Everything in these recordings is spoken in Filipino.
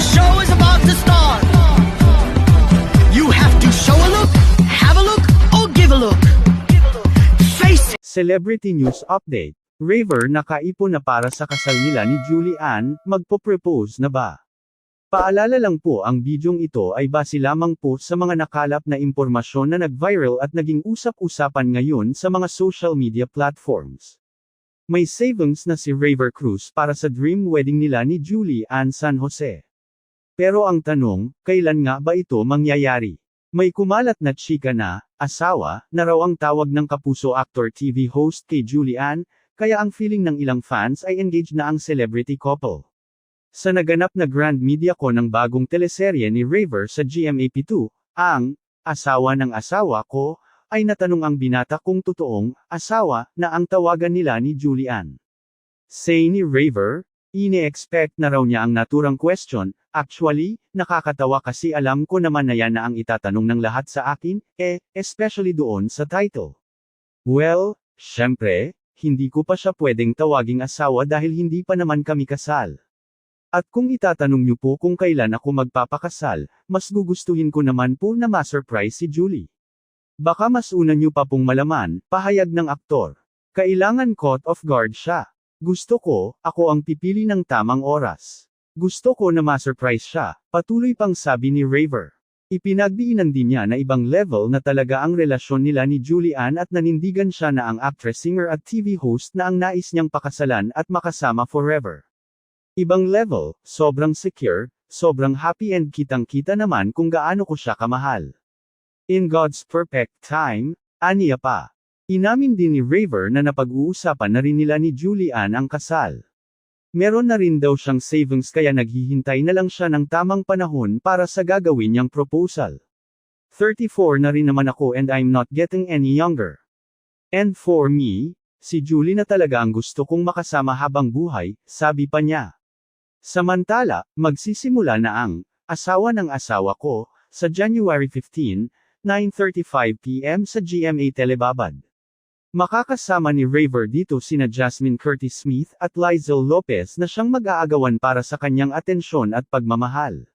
show is about to start. You have to show a look, have a look, or give a look. Face it. Celebrity News Update. Raver nakaipon na para sa kasal nila ni Julie Ann, magpo-propose na ba? Paalala lang po, ang bidyong ito ay base lamang po sa mga nakalap na impormasyon na nag-viral at naging usap-usapan ngayon sa mga social media platforms. May savings na si Raver Cruz para sa dream wedding nila ni Julie Ann San Jose. Pero ang tanong, kailan nga ba ito mangyayari? May kumalat na chika na, asawa, na raw ang tawag ng kapuso actor TV host kay Julie Ann, kaya ang feeling ng ilang fans ay engaged na ang celebrity couple. Sa naganap na Grand Media Con ng bagong teleserye ni Raver sa GMA2, ang asawa ng asawa ko, ay natanong ang binata kung totoong asawa na ang tawagan nila ni Julie Ann. Say ni Raver, ine-expect na raw niya ang naturang question. Actually, nakakatawa kasi alam ko naman na yan na ang itatanong ng lahat sa akin, especially doon sa title. Well, syempre, hindi ko pa siya pwedeng tawaging asawa dahil hindi pa naman kami kasal. At kung itatanong niyo po kung kailan ako magpapakasal, mas gugustuhin ko naman po na ma-surprise si Julie. Baka mas una niyo pa pong malaman, pahayag ng aktor. Kailangan caught off guard siya. Gusto ko, ako ang pipili ng tamang oras. Gusto ko na ma-surprise siya, patuloy pang sabi ni Raver. Ipinagdiinan din niya na ibang level na talaga ang relasyon nila ni Julie Ann at nanindigan siya na ang actress, singer at TV host na ang nais niyang pakasalan at makasama forever. Ibang level, sobrang secure, sobrang happy and kitang-kita naman kung gaano ko siya kamahal. In God's perfect time, aniya pa. Inamin din ni Raver na napag-uusapan na rin nila ni Julie Ann ang kasal. Meron na rin daw siyang savings kaya naghihintay na lang siya ng tamang panahon para sa gagawin niyang proposal. 34 na rin naman ako and I'm not getting any younger. And for me, si Julie na talaga ang gusto kong makasama habang buhay, sabi pa niya. Samantala, magsisimula na ang asawa ng asawa ko sa January 15, 9:35 p.m. sa GMA Telebabad. Makakasama ni Raver dito sina Jasmine Curtis Smith at Lizel Lopez na siyang mag-aagawan para sa kanyang atensyon at pagmamahal.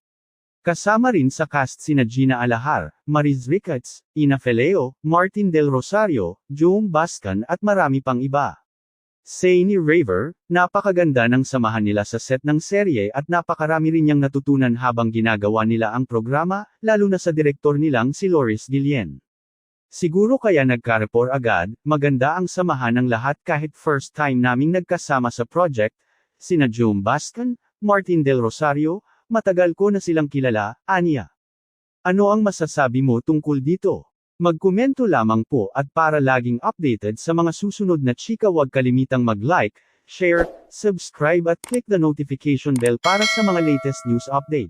Kasama rin sa cast sina Gina Alahar, Mariz Ricketts, Ina Feleo, Martin Del Rosario, Joan Bascan at marami pang iba. Say ni Raver, napakaganda ng samahan nila sa set ng serye at napakarami rin niyang natutunan habang ginagawa nila ang programa, lalo na sa direktor nilang si Loris Guillen. Siguro kaya nagka-rapport agad, maganda ang samahan ng lahat kahit first time naming nagkasama sa project, sina Joan Bascan, Martin Del Rosario, matagal ko na silang kilala, aniya. Ano ang masasabi mo tungkol dito? Magkomento lamang po at para laging updated sa mga susunod na chika, huwag kalimitang mag-like, share, subscribe at click the notification bell para sa mga latest news update.